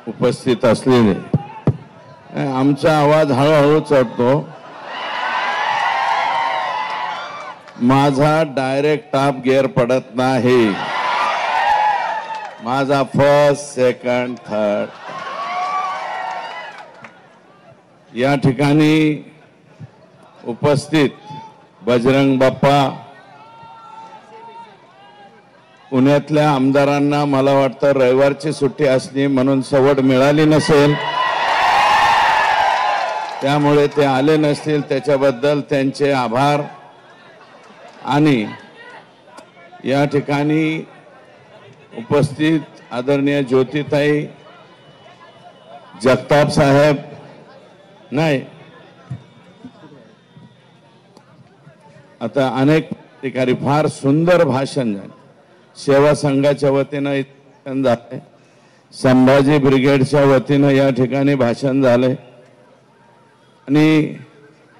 उपस्थित असलेले, आमचा आवाज हळूहळू चढतो, माझा डायरेक्ट टॉप गिअर पडत नाही, माझा फर्स्ट सेकंड थर्ड। या ठिकाणी उपस्थित बजरंग बाप्पा, पुण्यातल्या आमदारांना मला वाटतं रविवारची सुट्टी असली म्हणून सवड मिळाली नसेल, त्यामुळे ते आले नसतील, त्याच्याबद्दल त्यांचे आभार। आणि या ठिकाणी उपस्थित आदरणीय ज्योतिताई जगताप साहेब, नाही आता अनेक ठिकाणी फार सुंदर भाषण झाले, सेवा संघाच्या वतीनं झाले, संभाजी ब्रिगेडच्या वतीनं या ठिकाणी भाषण झाले आणि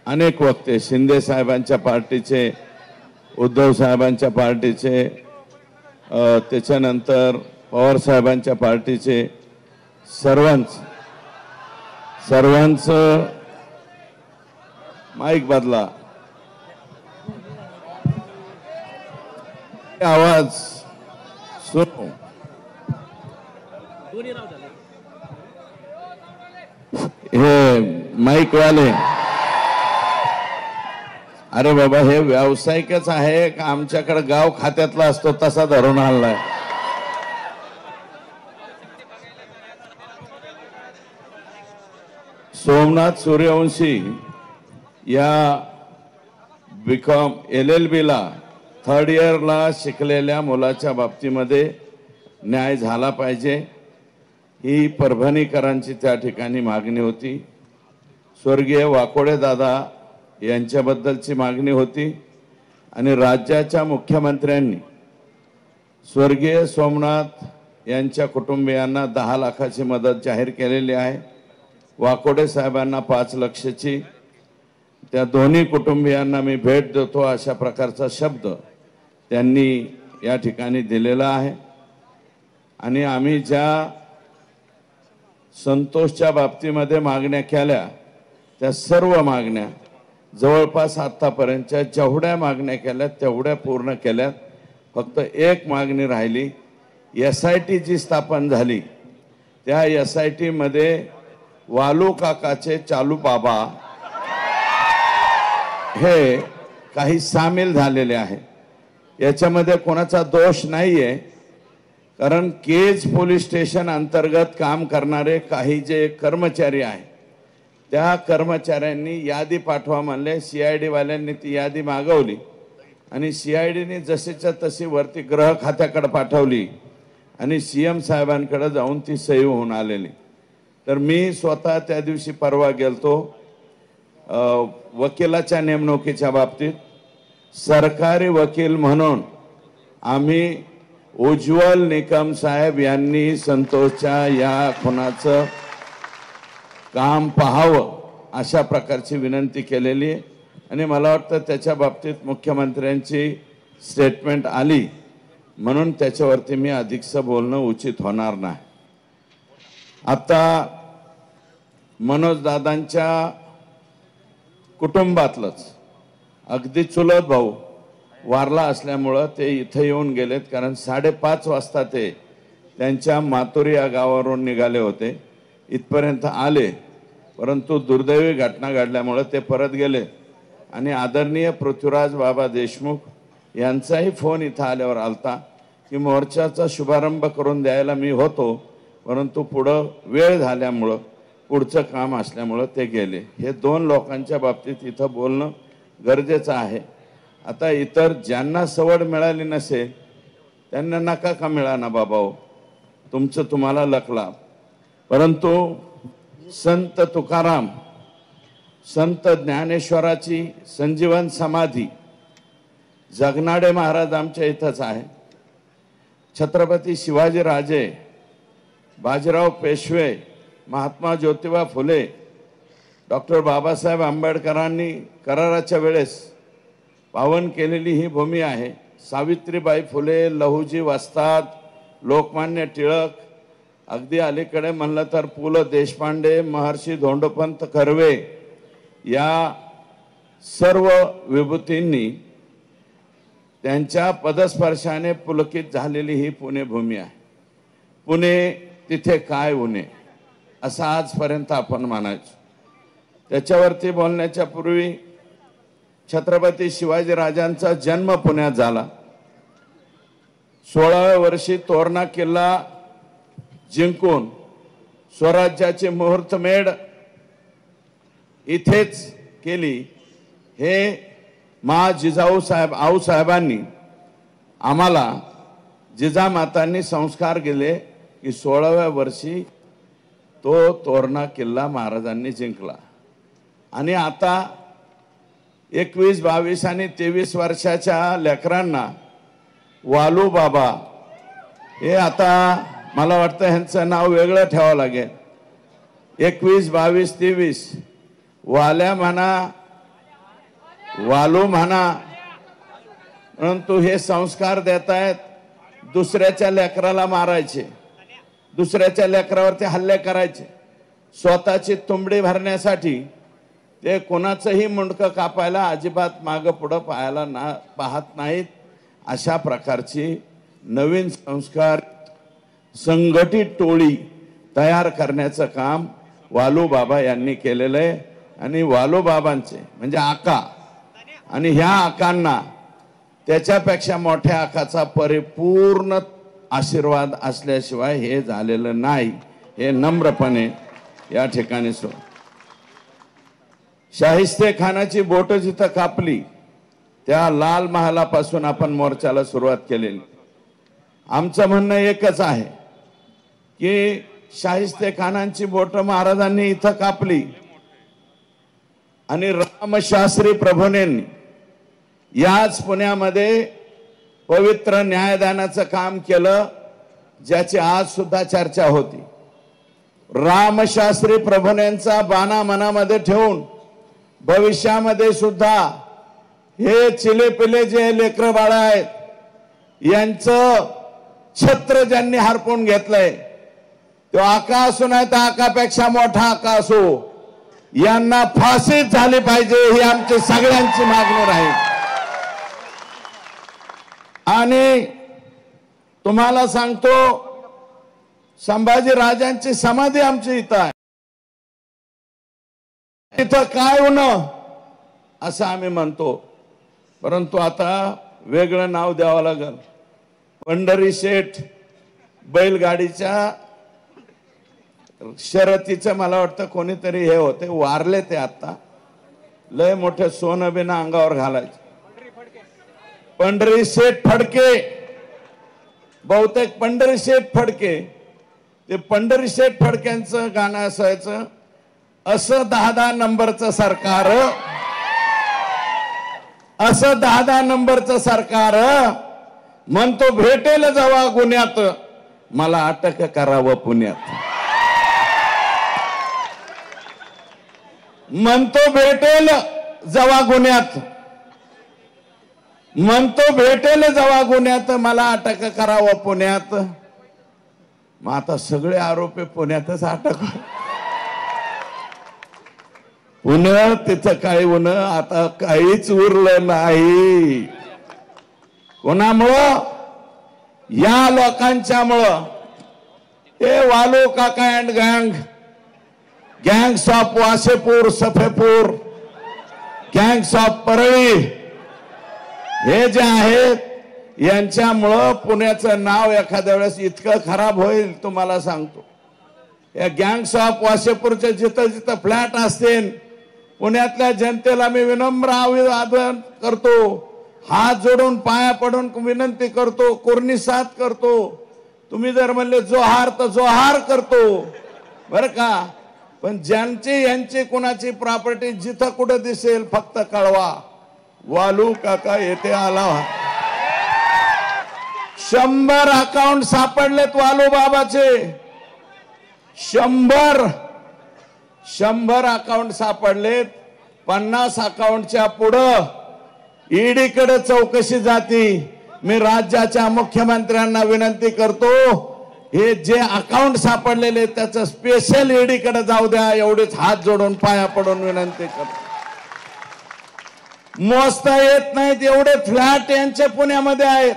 अनेक वक्ते, शिंदे साहेबांच्या पार्टीचे, उद्धव साहेबांच्या पार्टीचे, त्याच्यानंतर पवार साहेबांच्या पार्टीचे, सर्वांचं माईक बदला, आवाज सुनो, हे माईक वाले, अरे बाबा हे व्यावसायिकच आहे का आमच्याकडे गाव खात्यातला असतो तसा धरून आणलाय? सोमनाथ सूर्यवंशी या बीकॉम LLB ला थर्ड इयरला शिकलेल्या मुलाच्या बाबतीमध्ये न्याय झाला पाहिजे, ही परभणीकरांची त्या ठिकाणी मागणी होती। स्वर्गीय वाकोडे दादा यांच्याबद्दलची मागणी होती आणि राज्याच्या मुख्यमंत्र्यांनी स्वर्गीय सोमनाथ यांच्या कुटुंबियांना 10 लाखाची मदत जाहीर केलेली आहे, वाकोडे साहेबांना 5 लाखाची। त्या दोन्ही कुटुंबियांना मी भेट देतो अशा प्रकारचा शब्द त्यांनी या ठिकाणी दिलेला आहे। आणि आम्ही ज्या संतोषच्या बाबतीमध्ये मागण्या केल्या त्या सर्व मागण्या जवळपास आतापर्यंतच्या जेवढ्या मागण्या केल्या तेवढ्या पूर्ण केल्यात। फक्त एक मागणी राहिली, SIT जी स्थापन झाली त्या SIT मध्ये वालू काकाचे चालू बाबा हे काही सामील झालेले आहे। याच्यामध्ये कोणाचा दोष नाहीये, कारण केज पोलीस स्टेशन अंतर्गत काम करणारे काही जे कर्मचारी आहेत त्या कर्मचाऱ्यांनी यादी पाठवा म्हणले, CID वाल्यांनी ती यादी मागवली आणि CIDने जशीच्या तशी वरती गृह खात्याकडे पाठवली आणि CM साहेबांकडे जाऊन ती सही होऊन आलेली। तर मी स्वतः त्या दिवशी परवा गेलतो वकिलाच्या नेमणुकीच्या बाबतीत, सरकारी वकील म्हणून आम्ही उज्ज्वल निकम साहेब यांनी संतोषच्या या खुनाचं काम पाहावं अशा प्रकारची विनंती केलेली आहे आणि मला वाटतं त्याच्या बाबतीत मुख्यमंत्र्यांची स्टेटमेंट आली म्हणून त्याच्यावरती मी अधिकचं बोलणं उचित होणार नाही। आता मनोज दादांच्या कुटुंबातलंच अगदी चुलत भाऊ वारला असल्यामुळं ते इथे येऊन गेलेत, कारण 5:30 वाजता ते त्यांच्या मातुरी या गावावरून निघाले होते, इथपर्यंत आले, परंतु दुर्दैवी घटना घडल्यामुळे ते परत गेले। आणि आदरणीय पृथ्वीराज बाबा देशमुख यांचाही फोन इथं आल्यावर आलता की मोर्चाचा शुभारंभ करून द्यायला मी होतो, परंतु पुढं वेळ झाल्यामुळं पुढचं काम असल्यामुळं ते गेले। हे 2 लोकांच्या बाबतीत इथं बोलणं गरजेचं आहे। आता इतर ज्यांना सवड मिळाली नसेल त्यांना नका का मिळाना बाबा हो, तुमचं तुम्हाला लकला। परंतु संत तुकाराम, संत ज्ञानेश्वराची संजीवन समाधी जगनाडे महाराज आमच्या इथंच आहे, छत्रपती शिवाजी राजे, बाजीराव पेशवे, महात्मा ज्योतिबा फुले, डॉक्टर बाबासाहेब आंबेडकरांनी कराराच्या वेळेस पावन केलेली ही भूमी आहे। सावित्रीबाई फुले, लहुजी वस्ताद, लोकमान्य टिळक अगदी अलीकडे म्हणलं तर पु ल देशपांडे, महर्षी धोंडोपंत कर्वे या सर्व विभूतींनी त्यांच्या पदस्पर्शाने पुलकित झालेली ही पुणे भूमी आहे. पुणे तिथे काय उणे असं आजपर्यंत आपण म्हणायचो. त्याच्यावरती बोलण्याच्या पूर्वी छत्रपती शिवाजी राजांचा जन्म पुण्यात झाला. 16व्या वर्षी तोरणा किल्ला जिंकून स्वराज्याची मुहूर्तमेढ इथेच केली. हे मा जिजाऊ साहेब आऊसाहेबांनी आम्हाला जिजामातांनी संस्कार केले की 16व्या वर्षी तो तोरणा किल्ला महाराजांनी जिंकला. आणि आता 21, 22 आणि 23 वर्षाच्या लेकरांना वालू बाबा हे आता मला वाटतं ह्यांचं नाव वेगळं ठेवावं लागेल. 21, 22, 23 वाल्या म्हणा, वालू म्हणा, परंतु हे संस्कार देत आहेत. दुसऱ्याच्या लेकराला मारायचे, दुसऱ्याच्या लेकरावरती हल्ले करायचे, स्वतःची तुंबडी भरण्यासाठी ते कोणाचंही मुंडकं कापायला अजिबात मागं पुढं पाहत नाहीत. अशा प्रकारची नवीन संस्कार संघटित टोळी तयार करण्याचं काम वालू बाबा यांनी केलेलं आहे. आणि वालू बाबांचे म्हणजे आका आणि ह्या आकांना त्याच्यापेक्षा मोठ्या आकाचा परिपूर्ण आशीर्वाद असल्याशिवाय हे झालेलं नाही, हे नम्रपणे या ठिकाणी शाहिस्ते खानाची बोट जिथं कापली त्या लाल महालापासून आपण मोर्चाला सुरुवात केलेली. आमचं म्हणणं एकच आहे की शाहिस्ते खानांची बोट महाराजांनी इथं कापली आणि रामशास्त्री प्रभूंनी याच पुण्यामध्ये पवित्र न्यायदानाचं काम केलं, ज्याची आज सुद्धा चर्चा होती. रामशास्त्री प्रभूंचा बाणा मनामध्ये ठेवून भविष्यामध्ये सुद्धा हे चिलेपिले जे लेकरं बाळ आहेत यांचं छत्र ज्यांनी हरपून घेतलंय, तो आका असू नाही तर आकापेक्षा मोठा आका असो, यांना फाशीच झाली पाहिजे ही आमची सगळ्यांची मागणी राहील. आणि तुम्हाला सांगतो, संभाजी राजांची समाधी आमची इथं आहे. इथं काय होणं असं आम्ही म्हणतो, परंतु आता वेगळं नाव द्यावं लागेल. पंढरी शेठ बैलगाडीच्या शर्यतीचं मला वाटतं कोणीतरी हे होते, वारले ते. आता लय मोठे सोनं बिना अंगावर घालायचे. पंढरी शेठ फडके, बहुतेक पंढरी शेठ फडके, ते पंढरी शेठ फडक्यांचं गाणं असायचं, असं 10-10 नंबरचं सरकार, असं 10-10 नंबरचं सरकार म्हणतो भेटेल जेव्हा गुन्ह्यात मला अटक करावं पुण्यात. म्हणतो भेटेल जेव्हा गुन्ह्यात, म्हणतो भेटेल जेव्हा गुन्ह्यात मला अटक करावं पुण्यात. मग आता सगळे आरोपी पुण्यातच अटक. पुणे तिथं काय होणं आता काहीच उरलं नाही. कोणामुळं? या लोकांच्यामुळं. हे वालू काका अँड गँग, गँग्स ऑफ वासेपूर, सफेपूर, गँग्स ऑफ परळी, हे जे आहेत यांच्यामुळं पुण्याचं नाव एखाद्या वेळेस इतकं खराब होईल तुम्हाला सांगतो. या गँग्स ऑफ वासेपूरचे जिथं जिथं फ्लॅट असतील, पुण्यातल्या जनतेला मी विनम्र आवाहन करतो, हात जोडून पाया पडून विनंती करतो, कुर्निसात करतो. तुम्ही जर म्हणले जोहार तर जोहार करतो बरं का. पण ज्यांची यांची कुणाची प्रॉपर्टी जिथं कुठं दिसेल फक्त कळवा. वालू काका येथे आला. 100 अकाउंट सापडलेत वालू बाबाचे. 100 अकाउंट सापडलेत. 50 अकाउंटच्या पुढं ईडीकडे चौकशी जाती. मी राज्याच्या मुख्यमंत्र्यांना विनंती करतो हे जे अकाउंट सापडलेले त्याचं स्पेशल ईडी कडे जाऊ द्या, एवढेच हात जोडून पाया पडून विनंती करतो. मोजता येत नाहीत एवढे फ्लॅट यांचे पुण्यामध्ये आहेत.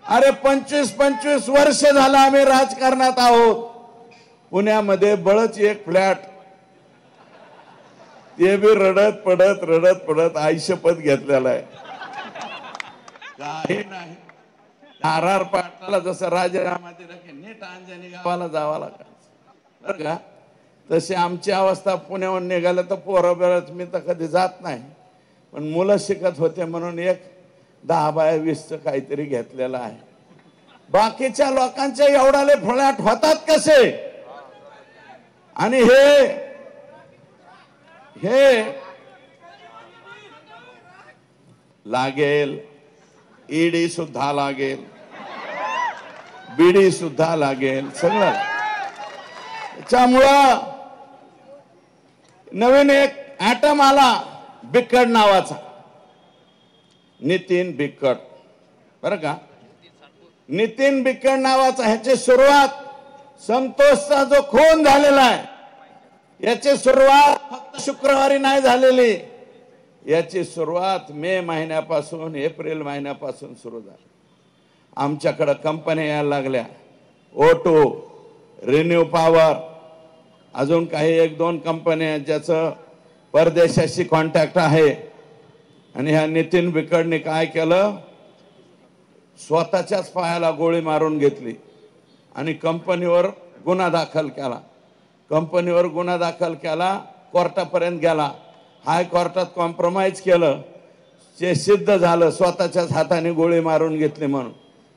अरे 25-25 वर्ष झालं आम्ही राजकारणात आहोत. पुण्यामध्ये बळच एक फ्लॅट, ते बी रडत पडत आयुष्यपद घेतलेला आहे. काही नाही. आर पाटला जसं राजीनामा दिला की नीट अंजनी गावाला जावं लागलं बरं का. तशी आमची अवस्था पुण्याहून निघालं तर पोरं बेरच मी तर कधी जात नाही, पण मुलं शिकत होते म्हणून एक 10/20 काहीतरी घेतलेलं आहे. बाकीच्या लोकांचे एवढाले फ्लॅट होतात कसे? आणि हे लागेल, ईडी सुद्धा लागेल, बीडी सुद्धा लागेल, सगळं. त्याच्यामुळं नवीन एक ॲटम आला बिक्कट नावाचा, नितीन बिक्कट बरं का. नितीन बिक्कट नावाचा, ह्याची सुरुवात संतोषचा जो खून झालेला आहे याची सुरुवात फक्त शुक्रवारी नाही झालेली. याची सुरुवात मे महिन्यापासून एप्रिल महिन्यापासून सुरू झाली. आमच्याकडे कंपन्या यायला लागल्या, O2, रिन्यू पॉवर, अजून काही 1-2 कंपन्या ज्याचं परदेशाशी कॉन्टॅक्ट आहे. आणि ह्या नितीन बिक्कडने काय केलं, स्वतःच्याच पायाला गोळी मारून घेतली आणि कंपनीवर गुन्हा दाखल केला. कंपनीवर गुन्हा दाखल केला, कोर्टापर्यंत गेला, हायकोर्टात कॉम्प्रोमाइज केलं, जे सिद्ध झालं स्वतःच्याच हाताने गोळी मारून घेतली म्हणून.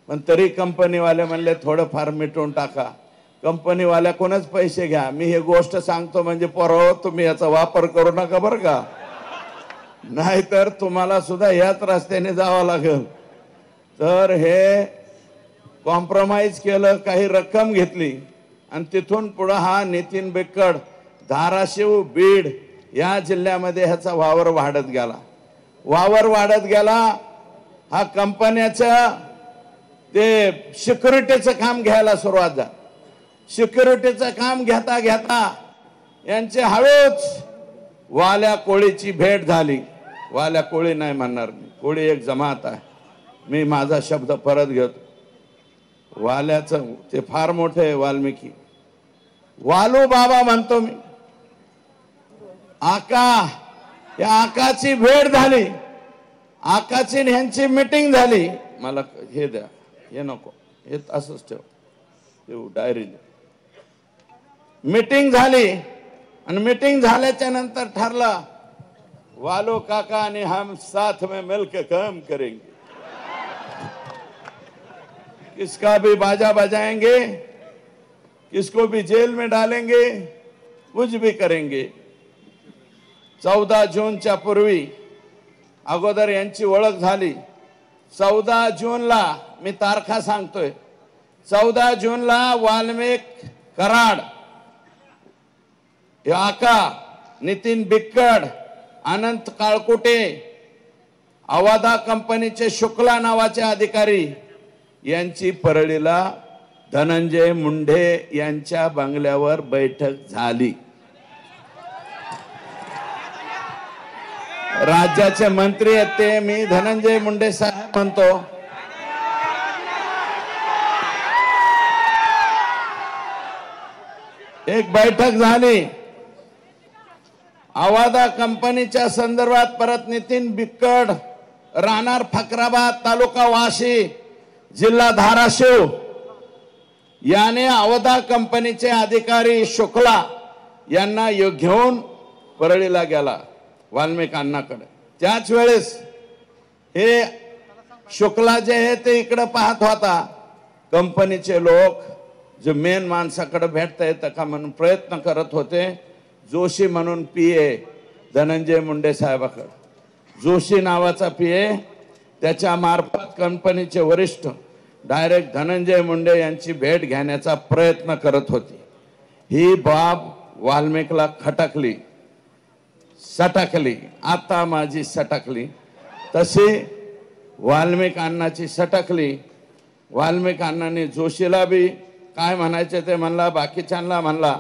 पण तरी कंपनीवाले म्हणले थोडंफार मिटवून टाका. कंपनीवाल्याकडूनच पैसे घ्या. मी हे गोष्ट सांगतो म्हणजे पोरांनो, तुम्ही याचा वापर करू नका बरं का, नाहीतर तुम्हाला सुद्धा याच रस्त्याने जावं लागेल. तर हे कॉम्प्रोमाइज केलं, काही रक्कम घेतली आणि तिथून पुढे हा नितीन बिक्कट धाराशिव, बीड या जिल्ह्यामध्ये ह्याचा वावर वाढत गेला. हा कंपन्याच्या ते सिक्युरिटीचं काम घ्यायला सुरुवात झाली. सिक्युरिटीचं काम घेता घेता यांचे हळूच वाल्या कोळीची भेट झाली. वाल्या कोळी नाही म्हणणार मी, कोळी एक जमात आहे, मी माझा शब्द परत घेतो. वाल्याचं ते फार मोठे आहे, वाल्मिकी, वालू बाबा म्हणतो मी. आका, या आकाची भेट झाली, आकाची ह्यांची मीटिंग झाली. मला हे द्या, हे नको, हे असंच ठेव डायरी. मीटिंग झाली आणि मीटिंग झाल्याच्या नंतर ठरलं, वालो काका आणि हम साथ में मिलकर काम करेंगे, किसका भी बाजा बजाएंगे, किसको भी जेल में डालेंगे, कुछ भी करेंगे. 14 जूनच्या पूर्वी अगोदर यांची ओळख झाली. 14 जूनला मी तारखा सांगतोय, 14 जूनला वाल्मिक कराड, आका, नितीन बिक्कट, अनंत काळकुटे, अवादा कंपनीचे शुक्ला नावाचे अधिकारी यांची परळीला धनंजय मुंडे यांच्या बंगल्यावर बैठक झाली. राज्याचे मंत्री आहेत ते, मी धनंजय मुंडे साहेब म्हणतो. एक बैठक झाली. अवादा कंपनीच्या संदर्भात परत नितीन बिक्कट, राहणार फकराबाद, तालुका वाशी, जिल्हा धाराशिव, याने अवादा कंपनीचे अधिकारी शुक्ला यांना घेऊन परळीला गेला वाल्मिक अण्णाकडे. त्याच वेळेस हे शुक्ला जे आहे ते इकडे पाहत होता. कंपनीचे लोक जे मेन माणसाकडे भेटता येतं का म्हणून प्रयत्न करत होते. जोशी म्हणून PA धनंजय मुंडे साहेबाकडे, जोशी नावाचा PA, त्याच्या मार्फत कंपनीचे वरिष्ठ डायरेक्ट धनंजय मुंडे यांची भेट घेण्याचा प्रयत्न करत होती. ही बाब वाल्मिकला खटकली, सटकली. आता माझी सटकली तशी वाल्मिक अण्णाची सटकली. वाल्मिक अण्णांनी जोशीला बी काय म्हणायचे ते म्हणला, बाकीच्यांना म्हणला.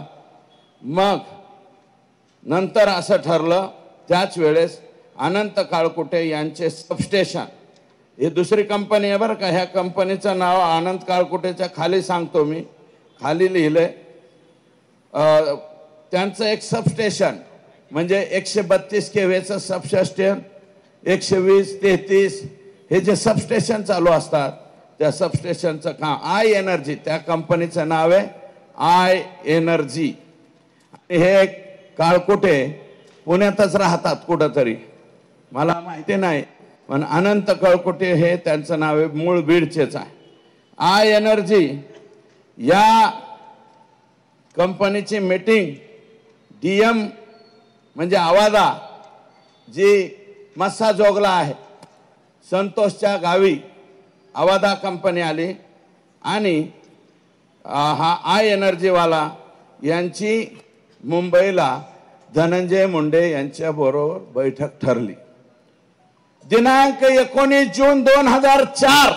मग नंतर असं ठरलं, त्याच वेळेस अनंत काळकुटे यांचे सबस्टेशन, ही दुसरी कंपनी आहे बरं का, ह्या कंपनीचं नाव अनंत काळकुटेच्या खाली सांगतो मी, खाली लिहिलंय. त्यांचं एक सबस्टेशन म्हणजे 132 केव्हीचं सबस्टेशन, 120, 33 हे जे सबस्टेशन चालू असतात त्या सबस्टेशनचं काम आय एनर्जी, त्या कंपनीचं नाव आहे आय एनर्जी. हे काळकुटे पुण्यातच राहतात कुठंतरी, मला माहिती नाही, पण अनंत काळकुटे हे त्यांचं नाव आहे, मूळ बीडचेच आहे. आय एनर्जी या कंपनीची मीटिंग डीएम म्हणजे आवादा जी मस्सा जोगला आहे, संतोषच्या गावी आवादा कंपनी आली आणि हा आय एनर्जीवाला यांची मुंबईला धनंजय मुंडे यांच्या बरोबर बैठक ठरली. दिनांक 19 जून 2004.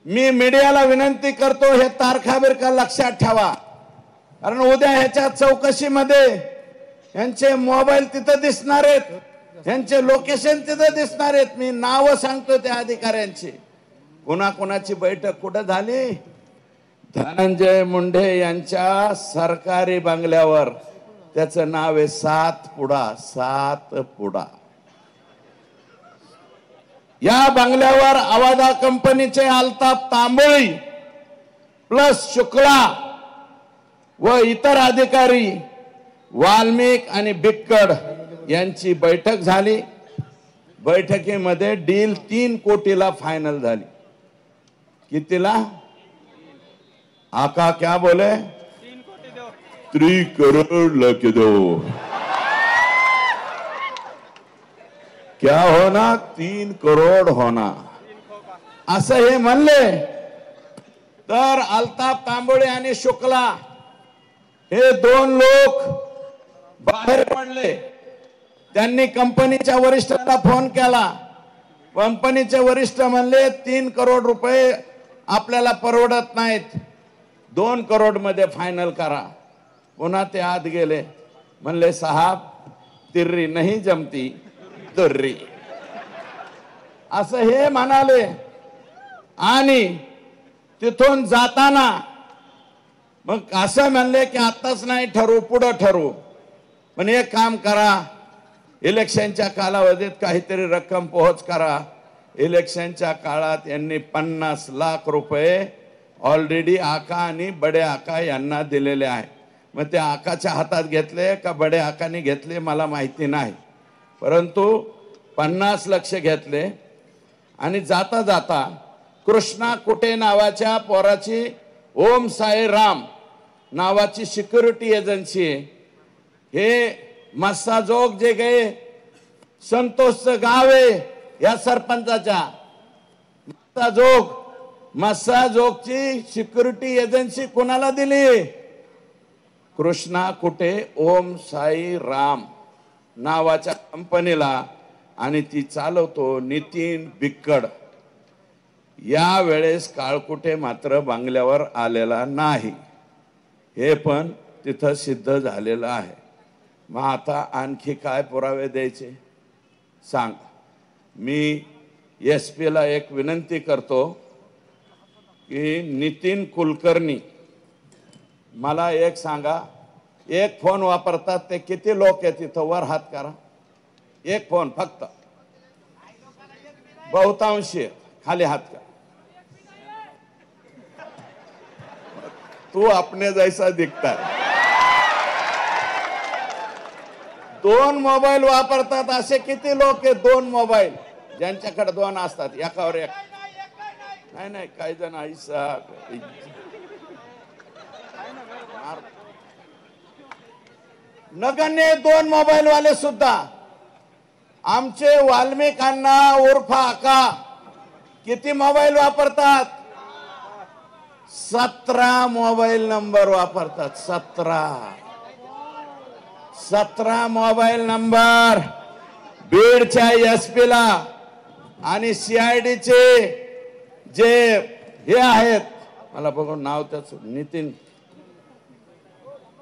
मी मीडियाला विनंती करतो, हे तारखा बिरखा लक्षात ठेवा, कारण उद्या ह्याच्या चौकशीमध्ये यांचे मोबाईल तिथं दिसणार आहेत, यांचे लोकेशन तिथं दिसणार आहेत. मी नाव सांगतो त्या अधिकाऱ्यांची. कुणाकुणाची बैठक कुठं झाली? धनंजय मुंडे यांच्या सरकारी बंगल्यावर. त्याचं नाव आहे सातपुडा. सातपुडा. या बंगल्यावर आवादा कंपनीचे अल्ताफ तांबोळी प्लस शुक्ला व इतर अधिकारी, वाल्मिक आणि बिक्कड यांची बैठक झाली. बैठकीमध्ये डील 3 कोटीला फायनल झाली. कितीला? आका क्या बोले? 3 करोड़ लग दो. क्या होना? 3 करोड़ होना, असं हे म्हणले. तर अल्ताफ तांबोळे आणि शुक्ला हे 2 लोक बाहेर पडले. त्यांनी कंपनीच्या वरिष्ठांना फोन केला. कंपनीचे वरिष्ठ म्हणले 3 करोड रुपये आपल्याला परवडत नाहीत, 2 करोड मध्ये फायनल करा. पुन्हा ते आत गेले, म्हणले साहब तिर्री नाही जमती तुर्री, असं हे म्हणाले. आणि तिथून जाताना मग असं म्हणले की आताच नाही ठरवू, पुढं ठरवू. पण एक काम करा, इलेक्शनच्या कालावधीत काहीतरी रक्कम पोहोच करा. इलेक्शनच्या काळात यांनी 50 लाख रुपये ऑलरेडी आका आणि बडे आका यांना दिलेले आहे. मग ते आकाच्या हातात घेतले का बडे आकाने घेतले मला माहिती नाही, परंतु 50 लाख घेतले. आणि जाता जाता कृष्णा कुटे नावाच्या पोराची ओम साई राम नावाची सिक्युरिटी एजन्सी आहे. हे मस्साजोग जे गए संतोषचं गाव आहे या सरपंचाच्या, मस्साजोगची सिक्युरिटी एजन्सी कोणाला दिली? कृष्णा कुटे ओम साई राम नावाच्या कंपनीला. आणि ती चालवतो नितीन बिक्कड. या वेळेस काळकुटे मात्र बंगल्यावर आलेला नाही, हे पण तिथं सिद्ध झालेलं आहे. मग आता आणखी काय पुरावे द्यायचे सांग. मी SP ला एक विनंती करतो की नितीन कुलकर्णी, मला एक सांगा, एक फोन वापरतात ते किती लोक आहेत तिथं? वर हात करा. एक फोन फक्त, बहुतांशी खाली हात करा. तू अपने जैसा दिखता है. 2 मोबाईल वापरतात असे किती लोक आहेत? 2 मोबाईल ज्यांच्याकडे 2 असतात, एकावर एक. नाही काही जण ऐसा नगण्य 2 मोबाईल वाले सुद्धा. आमचे वाल्मिकांना उर्फ आका किती मोबाईल वापरतात? 17 मोबाईल नंबर वापरतात. 17 मोबाईल नंबर बीडच्या SP ला आणि CID चे जे हे आहेत मला बघून नाव त्याचं नितीन,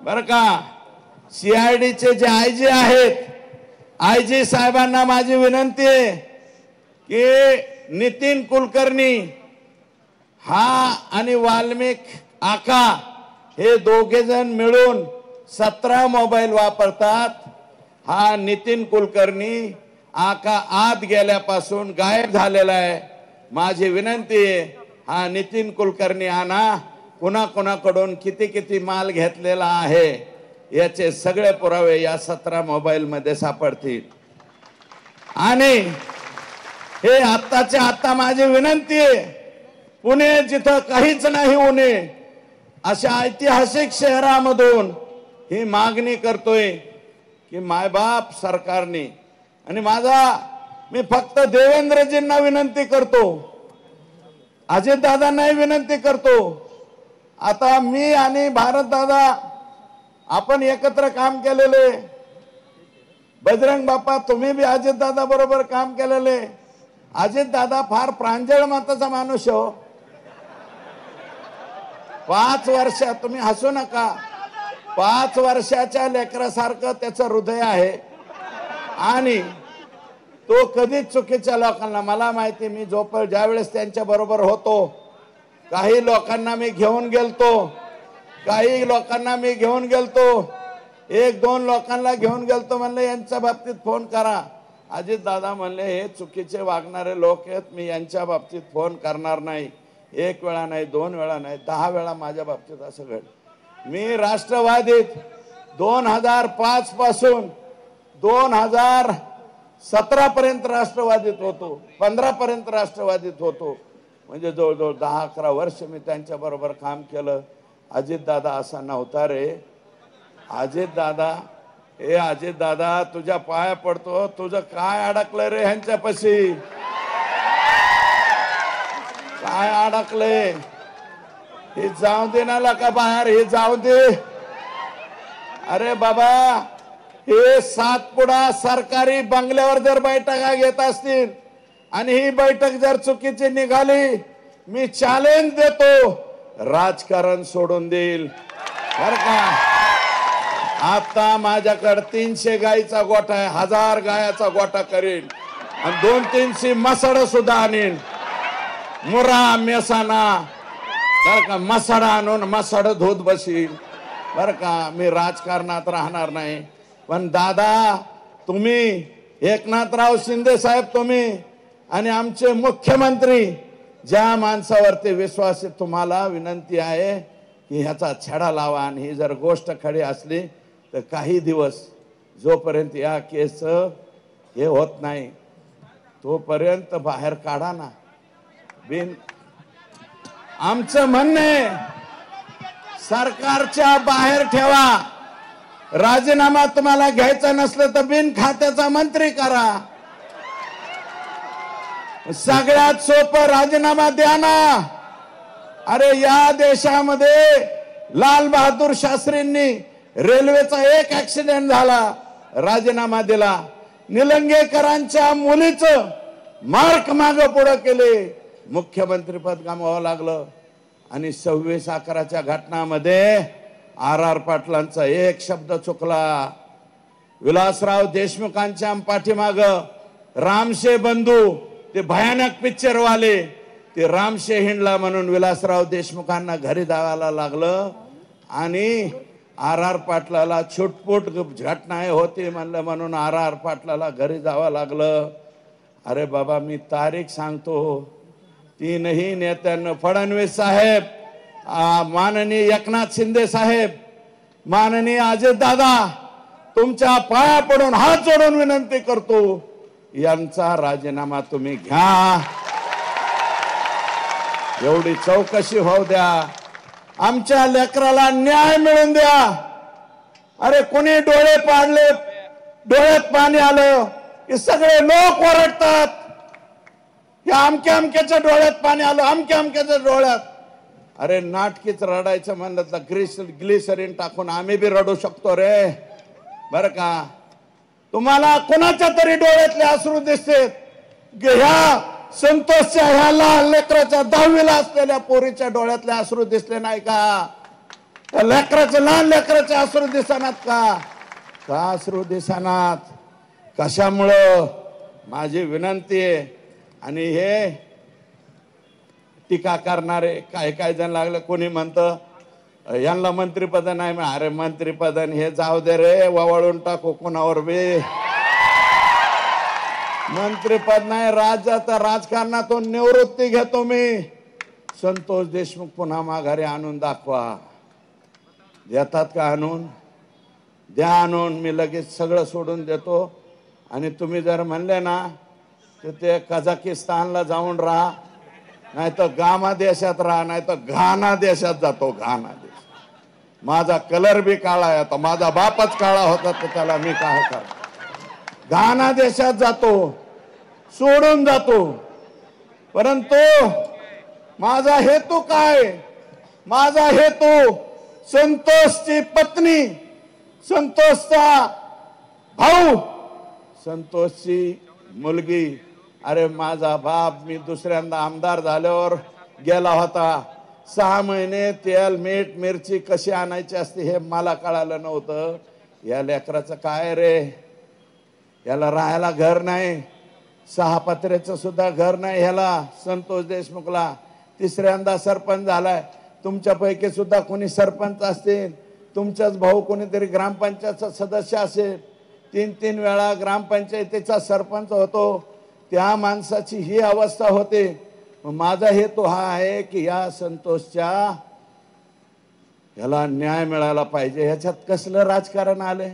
बरं का, CIDचे जे IG आहेत, IG साहेबांना माझी विनंती आहे की नितीन कुलकर्णी हा आणि वाल्मिक आका हे दोघे जण मिळून 17 मोबाईल वापरतात. हा नितीन कुलकर्णी आका आत गेल्यापासून गायब झालेला आहे. माझी विनंती आहे, हा नितीन कुलकर्णी आणा. कुणाकुणाकडून किती किती माल घेतलेला आहे याचे सगळे पुरावे या 17 मोबाईल मध्ये सापडतील. आणि हे आत्ताच्या आत्ता माझी विनंती आहे, पुणे जिथं काहीच नाही उणे अशा ऐतिहासिक शहरामधून ही मागणी करतोय की मायबाप सरकारने, आणि मी फक्त देवेंद्रजींना विनंती करतो, अजितदादांनाही विनंती करतो. आता मी आणि भारतदादा आपण एकत्र काम केलेले, बजरंग बाप्पा तुम्ही बी अजितदादा बरोबर काम केलेले. अजितदादा फार प्रांजळ मताचा माणूस हो. 5 वर्ष, तुम्ही हसू नका, 5 वर्षाच्या लेकरासारखं त्याचं हृदय आहे. आणि तो कधीच चुकीच्या लोकांना, मला माहिती, मी ज्यावेळेस त्यांच्या बरोबर होतो, काही लोकांना मी घेऊन गेलतो, 1-2 लोकांना घेऊन गेलतो, म्हणले यांच्या बाबतीत फोन करा. अजित दादा म्हणले हे चुकीचे वागणारे लोक आहेत, मी यांच्या बाबतीत फोन करणार नाही. 1 वेळा नाही, 2 वेळा नाही, 10 वेळा माझ्या बाबतीत असं घडलं. मी राष्ट्रवादीत 2005 पासून 2017 पर्यंत राष्ट्रवादीत होतो, 15 पर्यंत राष्ट्रवादीत होतो. म्हणजे जवळजवळ 10-11 वर्ष मी त्यांच्या बरोबर काम केलं. अजितदादा असा नव्हता रे. अजितदादा तुझ्या पाया पडतो, तुझं काय अडकलंय रे ह्यांच्यापाशी, काय अडकलंय? हे जाऊ दे ना का बाहेर, हे जाऊ दे. अरे बाबा, हे सातपुडा सरकारी बंगल्यावर जर बैठका घेत असतील आणि ही बैठक जर चुकीची निघाली, मी चॅलेंज देतो, राजकारण सोडून देईल बर का. आता माझ्याकडे 300 गायीचा गोठा आहे, 1000 गायाचा गोठा करीन आणि 200-300 मसड सुद्धा आणीन. मुरा मेसाना बर का, मसड आणून मसड धुत बसील बर का. मी राजकारणात राहणार नाही. पण दादा, तुम्ही, एकनाथराव शिंदे साहेब, तुम्ही आणि आमचे मुख्यमंत्री, ज्या माणसावरती विश्वास आहे, तुम्हाला विनंती आहे की ह्याचा छडा लावा. आणि ही जर गोष्ट खरी असली तर काही दिवस जोपर्यंत या केस हे होत नाही तोपर्यंत बाहेर काढा ना. आमचं म्हणणं आहे, सरकारच्या बाहेर ठेवा. राजीनामा तुम्हाला घ्यायचा नसलं तर बिन खात्याचा मंत्री करा. सगळ्यात सोपं राजीनामा द्या ना. अरे या देशामध्ये लाल बहादूर शास्त्रींनी रेल्वेचा एक ऍक्सिडेंट झाला, राजीनामा दिला. निलंगेकरांच्या मुलीचं मार्क मागे पुढे केले, मुख्यमंत्री पद गमावं लागलं. आणि 26/11च्या घटनामध्ये RR पाटलांचा एक शब्द चुकला. विलासराव देशमुखांच्या पाठीमाग रामशे बंधू, ते भयानक पिक्चर वाले, ते रामशे हिंडला म्हणून विलासराव देशमुखांना घरी जायला लागलं. आणि RR पाटलाला छुटपुट घटना होती म्हणून RR पाटलाला घरी जावं लागलं. अरे बाबा, मी तारीख सांगतो, 3ही नेत्यांना, फडणवीस साहेब, माननीय एकनाथ शिंदे साहेब, माननीय अजितदादा, तुमच्या पाया पडून हात जोडून विनंती करतो, यांचा राजीनामा तुम्ही घ्या. एवढी चौकशी होऊ द्या, आमच्या लेकराला न्याय मिळून द्या. अरे कोणी डोळे पाडले, डोळ्यात पाणी आलं की सगळे लोक ओरडतात, या अमक्या अमक्याच्या डोळ्यात पाणी आलं, अमक्या अमक्याच्या डोळ्यात. अरे नाटकीच रडायचं म्हणलं तर ग्लिसरीन टाकून आम्ही बी रडू शकतो रे बर का. तुम्हाला कोणाच्या तरी डोळ्यातले अश्रू दिसते, ह्या संतोषच्या ह्या लहान लेकराच्या 10वीला असलेल्या पोरीच्या डोळ्यातले अश्रू दिसले नाही का? त्या लेकराचे लहान लेकराचे अश्रू दिसनात का अश्रू दिसनात? कशामुळं? माझी विनंती आहे. आणि हे टीका करणारे काय जण लागले. कोणी म्हणतं यांना मंत्रिपद नाही. अरे मंत्रिपद हे जाऊ दे रे, ववाळून टाकू कोणावर बी. मंत्रिपद नाही, राज्याच्या राजकारणातून निवृत्ती घेतो मी. संतोष देशमुख पुन्हा माघारी आणून दाखवा. देतात का आणून? द्या आणून, मी लगेच सगळं सोडून देतो. आणि तुम्ही जर म्हणले ना तर ते कझाकिस्तानला जाऊन राहा, नाही तर गामा देशात राहा, नाही तर घाना देशात जातो. घाना देश माझा कलर बी काळा आहे, आता माझा बापच काळा होता तर त्याला मी काय कर. घाना देशात जातो, सोडून जातो. परंतु माझा हेतू काय? माझा हेतू संतोषची पत्नी, संतोषचा भाऊ, संतोषची मुलगी. अरे माझा बाप मी दुसऱ्यांदा आमदार झाल्यावर गेला होता. 6 महिने तेल मीठ मिरची कशी आणायची असते हे मला कळालं नव्हतं. या लेकराचं काय रे? याला राहायला घर नाही, 6 पत्र्याचं सुद्धा घर नाही ह्याला. संतोष देशमुखला 3ऱ्यांदा सरपंच झालाय. तुमच्यापैकी सुद्धा कोणी सरपंच असतील, तुमचाच भाऊ कोणीतरी ग्रामपंचायतचा सदस्य असेल, 3 वेळा ग्रामपंचायतीचा सरपंच होतो. त्या माणसाची ही अवस्था होते. माझा हेतू हा आहे की या संतोषच्या ह्याला न्याय मिळाला पाहिजे. ह्याच्यात कसलं राजकारण आले?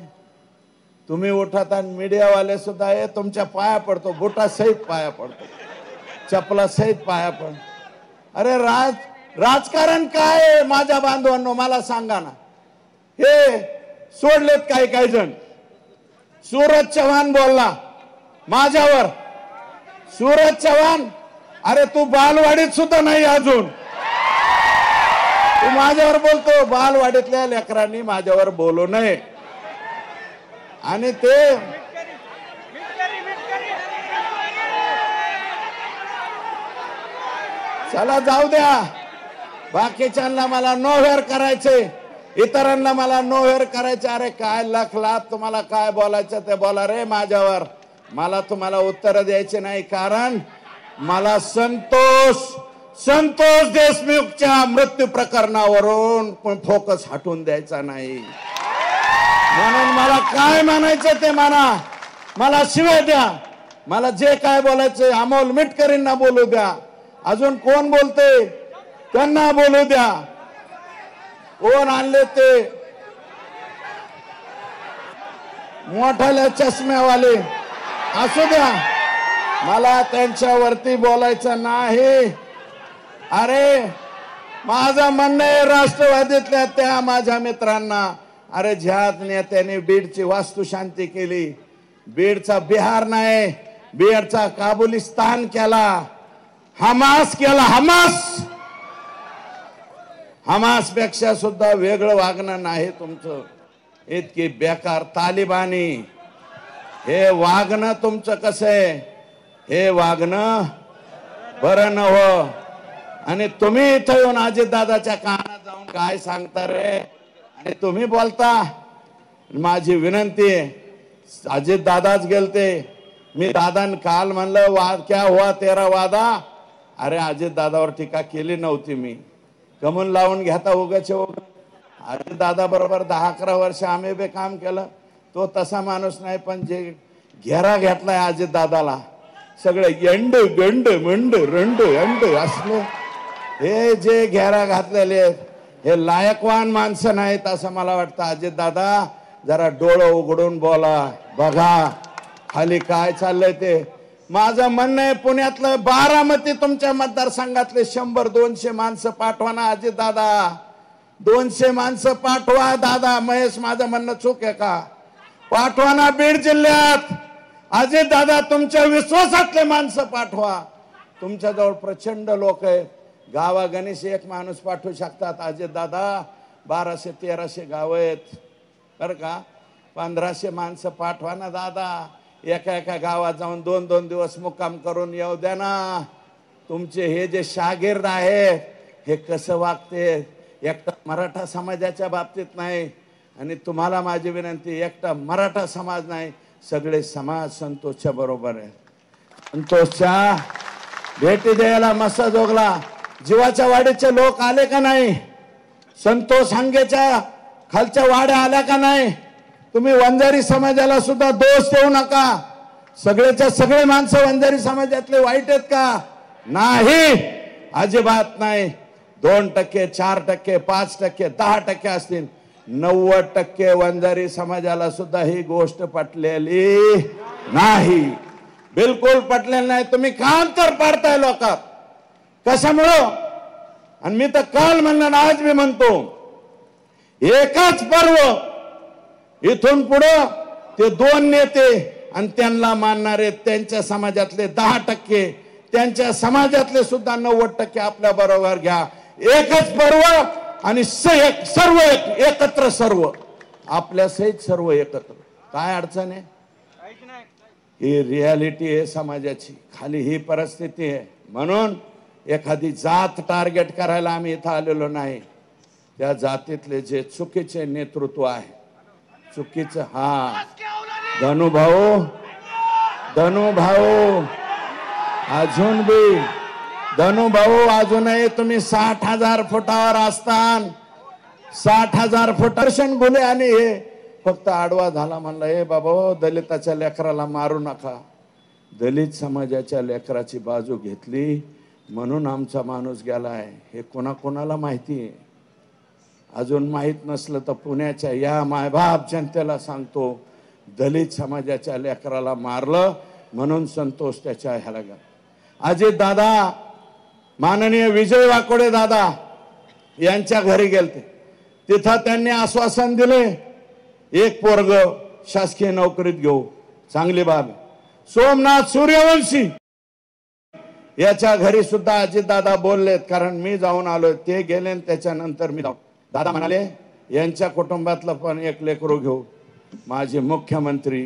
तुम्ही उठत आणि मीडियावाले सुद्धा हे तुमच्या पाया पडतो, बुटा सहित पाया पडतो, चपला सहित पाया पडतो. अरे राजकारण काय आहे माझ्या बांधवांनो? मला सांगा ना. हे सोडलेत काही जण. सूरज चव्हाण बोलला माझ्यावर. सूरज चव्हाण, अरे तू बालवाडीत सुद्धा नाही अजून, तू माझ्यावर बोलतो. बालवाडीतल्या लेकरांनी माझ्यावर बोलू नये. आणि ते चला जाऊ द्या. बाकीच्यांना मला नोव्हेअर करायचे, इतरांना मला नोव्हेअर करायचे. अरे काय लख लाभ, तुम्हाला काय बोलायचं ते बोला रे माझ्यावर. मला तुम्हाला उत्तर द्यायचे नाही, कारण मला संतोष देशमुखच्या मृत्यू प्रकरणावरून फोकस हटवून द्यायचा नाही. म्हणून मला काय म्हणायचं ते म्हणा, मला शिवाय द्या, मला जे काय बोलायचं अमोल मिटकरींना बोलू द्या, अजून कोण बोलते त्यांना बोलू द्या. कोण आणले ते मोठाल्या चष्म्यावाले असू द्या, मला त्यांच्यावरती बोलायचं नाही. अरे माझं म्हणणं आहे राष्ट्रवादीतल्या त्या माझ्या मित्रांना, अरे ज्या नेत्याने बीडची वास्तुशांती केली, बीडचा बिहार नाही, बीडचा काबुलिस्तान केला, हमास केला. हमास पेक्षा सुद्धा वेगळं वागणं नाही तुमचं. इतकी बेकार तालिबानी हे वागणं तुमचं कसं आहे? हे वागणं बरं नव्ह. आणि तुम्ही इथं येऊन अजितदादाच्या कानात जाऊन काय सांगता रे? आणि तुम्ही बोलता. माझी विनंती आहे, अजितदादाच गेलते. मी दादान काल म्हणलं क्या हुआ तेरा वादा. अरे अजितदादावर टीका केली नव्हती मी. कमून लावून घेता उगाच. अजितदादा बरोबर 10-11 वर्ष आम्ही बे काम केलं. तो तसा माणूस नाही, पण जे घेरा घेतलाय अजितदादाला, सगळे यंड गंड मंड रंड अंड असले हे जे घेरा घातलेले हे लायकवान माणसं नाहीत असं मला वाटतं. अजितदादा जरा डोळं उघडून बोला, बघा खाली काय चाललंय ते. माझं म्हणणं आहे, पुण्यातलं बारामती तुमच्या मतदारसंघातले 100-200 माणसं पाठवा ना अजितदादा. 200 माणसं पाठवा दादा. महेश, माझं म्हणणं चूक आहे का? पाठवा ना. बीड जिल्ह्यात अजितदादा तुमच्या विश्वासातले माणसं पाठवा. तुमच्याजवळ प्रचंड लोक आहेत. गावागणीस एक माणूस पाठवू शकतात अजितदादा. 1200-1300 गाव आहेत बरं का. 1500 माणसं पाठवा ना दादा. एका एका गावात जाऊन 2-2 दिवस मुक्काम करून येऊ द्या ना. तुमचे हे जे शागिर्द आहेत हे कसं वागते, एकटा मराठा समाजाच्या बाबतीत नाही. आणि तुम्हाला माझी विनंती, एकटा मराठा समाज नाही, सगळे समाज संतोषच्या बरोबर आहे. संतोषच्या भेटी द्यायला मसाजोगला जीवाच्या वाडीचे लोक आले का नाही? संतोष हांगेच्या खालच्या वाड्या आल्या का नाही? तुम्ही वंजारी समाजाला सुद्धा दोष देऊ नका. सगळेच्या सगळे माणसं वंजारी समाजातले वाईट आहेत का? नाही, अजिबात नाही. 2%, 4%, 5%, 10% असतील, 90% वंजारी समाजाला सुद्धा ही गोष्ट पटलेली नाही, बिलकुल पटलेली नाही. तुम्ही का अंतर पाडताय लोकात? कशामुळं? आणि मी तर काल म्हणलं ना, आज मी म्हणतो, एकच पर्व इथून पुढं ते 2 नेते आणि त्यांना मानणारे त्यांच्या समाजातले 10%, त्यांच्या समाजातले सुद्धा 90% आपल्या बरोबर घ्या. एकच पर्व आणि सर्व एकत्र, सर्व आपल्या सहित सर्व एकत्र. काय अडचण आहे? ही रियालिटी आहे समाजाची. खाली ही परिस्थिती आहे. म्हणून एखादी जात टार्गेट करायला आम्ही इथं आलेलो नाही. त्या जातीतले जे चुकीचे नेतृत्व आहे, चुकीचं, हा धनुभाऊ अजून बी धनुभाऊ अजूनही तुम्ही 60,000 फुटावर असतान, 60,000 फुटार्शन गुन्हे. आणि हे फक्त आडवा झाला म्हणलं, हे बाबा दलिताच्या लेकराला मारू नका. दलित समाजाच्या लेकराची बाजू घेतली म्हणून आमचा माणूस गेलाय. हे कोणाकोणाला माहिती आहे? अजून माहित नसलं तर पुण्याच्या या मायबाप जनतेला सांगतो, दलित समाजाच्या लेकराला मारलं म्हणून संतोष त्याच्या ह्याला गेला. अजित दादा, माननीय विजय वाकोडे दादा यांच्या घरी गेलते. तिथं त्यांनी आश्वासन दिले, एक पोरग शासकीय नोकरीत घेऊ, चांगली बाब. सोमनाथ सूर्यवंशी याच्या घरी सुद्धा अजित दादा बोललेत, कारण मी जाऊन आलोय. ते गेले त्याच्यानंतर मी जाऊन, दादा म्हणाले यांच्या कुटुंबातलं पण एक लेकरू घेऊ. माझे मुख्यमंत्री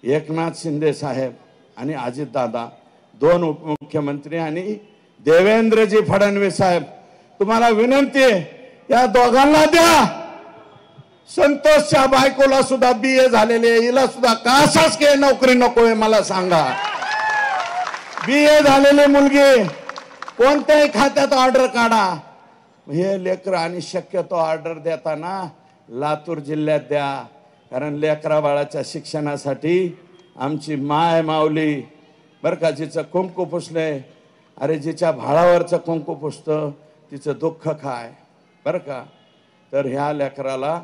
एकनाथ शिंदे साहेब आणि अजित दादा, 2 उपमुख्यमंत्री आणि देवेंद्रजी फडणवीस साहेब, तुम्हाला विनंती आहे, या दोघांना द्या. संतोषच्या बायकोला सुद्धा BA झालेले, हिला सुद्धा का शासकीय नोकरी नकोय मला सांगा. BA झालेली मुलगी, कोणत्याही खात्यात ऑर्डर काढा. हे लेकर, आणि शक्यतो ऑर्डर देताना लातूर जिल्ह्यात द्या, कारण लेकरा बाळाच्या शिक्षणासाठी आमची माय माऊली बरं का, जिचं कुंकू पुसले, अरे जिच्या भाळावरचं कुंकू पुसतं तिचं दुःख काय बरं का. तर ह्या लेकराला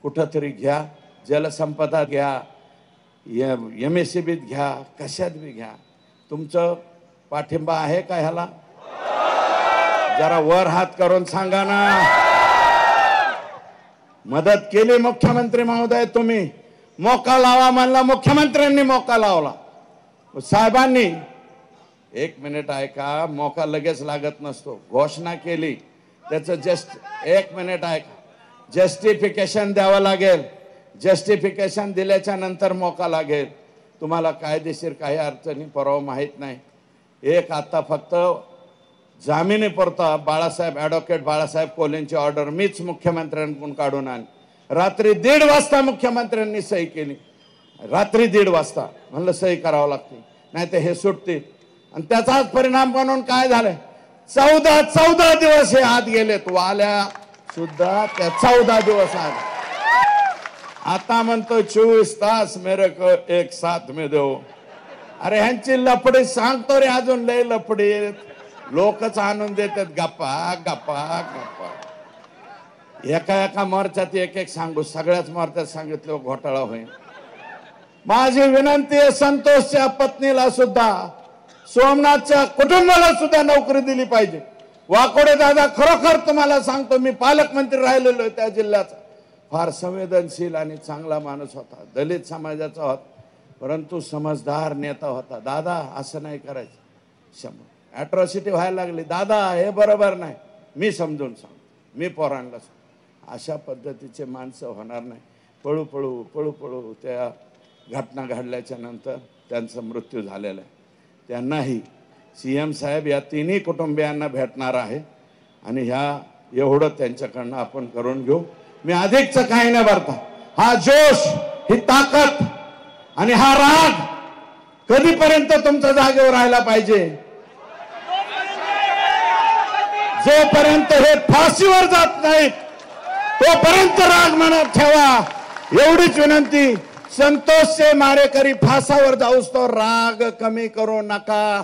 कुठंतरी घ्या, जलसंपदा घ्या, MSCBत घ्या, कशात बी घ्या. तुमचं पाठिंबा आहे का ह्याला? जरा वर हात करून सांगा ना. मदत केली मुख्यमंत्री महोदय, तुम्ही मोका लावा म्हणला, मुख्यमंत्र्यांनी मोका लावला. साहेबांनी, 1 मिनिट ऐका, मोका लगेच लागत नसतो. घोषणा केली, त्याचं जस्ट 1 मिनिट ऐका, जस्टिफिकेशन द्यावं लागेल. जस्टिफिकेशन दिल्याच्या नंतर मोका लागेल. तुम्हाला कायदेशीर काही अडचणी परवा माहीत नाही. एक आता फक्त जामिनी पुरता बाळासाहेब, ॲडव्होकेट बाळासाहेब कोल्हेंची ऑर्डर मीच मुख्यमंत्र्यांकडून काढून आणली. रात्री 1:30 वाजता मुख्यमंत्र्यांनी सही केली. रात्री 1:30 वाजता म्हणलं सही करावं लागते, नाही तर हे सुटते. आणि त्याचाच परिणाम म्हणून काय झालंय, 14 दिवस हे आत गेलेत. वाल्या सुद्धा त्या 14 दिवस आत. आता म्हणतो 24 तास मेरे को एक साथ में दो. अरे ह्यांची लफडी सांगतो रे, अजून लय लफडी. लोकच आणून देतात गप्पा गप्पा गप्पा. एका मोर्चात एक सांगू, सगळ्याच मोर्चात सांगितलं घोटाळा होईल. माझी विनंती आहे, संतोषच्या पत्नीला सुद्धा, सोमनाथच्या कुटुंबाला सुद्धा नोकरी दिली पाहिजे. वाकोडे दादा, खरोखर तुम्हाला सांगतो, मी पालकमंत्री राहिलेलो त्या जिल्ह्याचा. फार संवेदनशील आणि चांगला माणूस होता, दलित समाजाचा होता, परंतु समजदार नेता होता. दादा असं नाही करायचं. ॲट्रॉसिटी व्हायला लागली, दादा हे बरोबर नाही, मी समजून सांगतो, मी पोरांना सांगतो. अशा पद्धतीचे माणसं होणार नाही. पळू पळू त्या घटना घडल्याच्या नंतर त्यांचा मृत्यू झालेला आहे. त्यांनाही CM साहेब या तिन्ही कुटुंबियांना भेटणार आहे आणि ह्या एवढं त्यांच्याकडनं आपण करून घेऊ. मी अधिकचं काही नाही भरता. हा जोश, ही ताकद आणि हा राग कधीपर्यंत तुमच्या जागेवर राहायला पाहिजे? जोपर्यंत हे फाशीवर जात नाहीत तोपर्यंत राग मनात ठेवा, एवढीच विनंती. संतोषचे मारेकरी फासावर जाऊस तो राग कमी करू नका.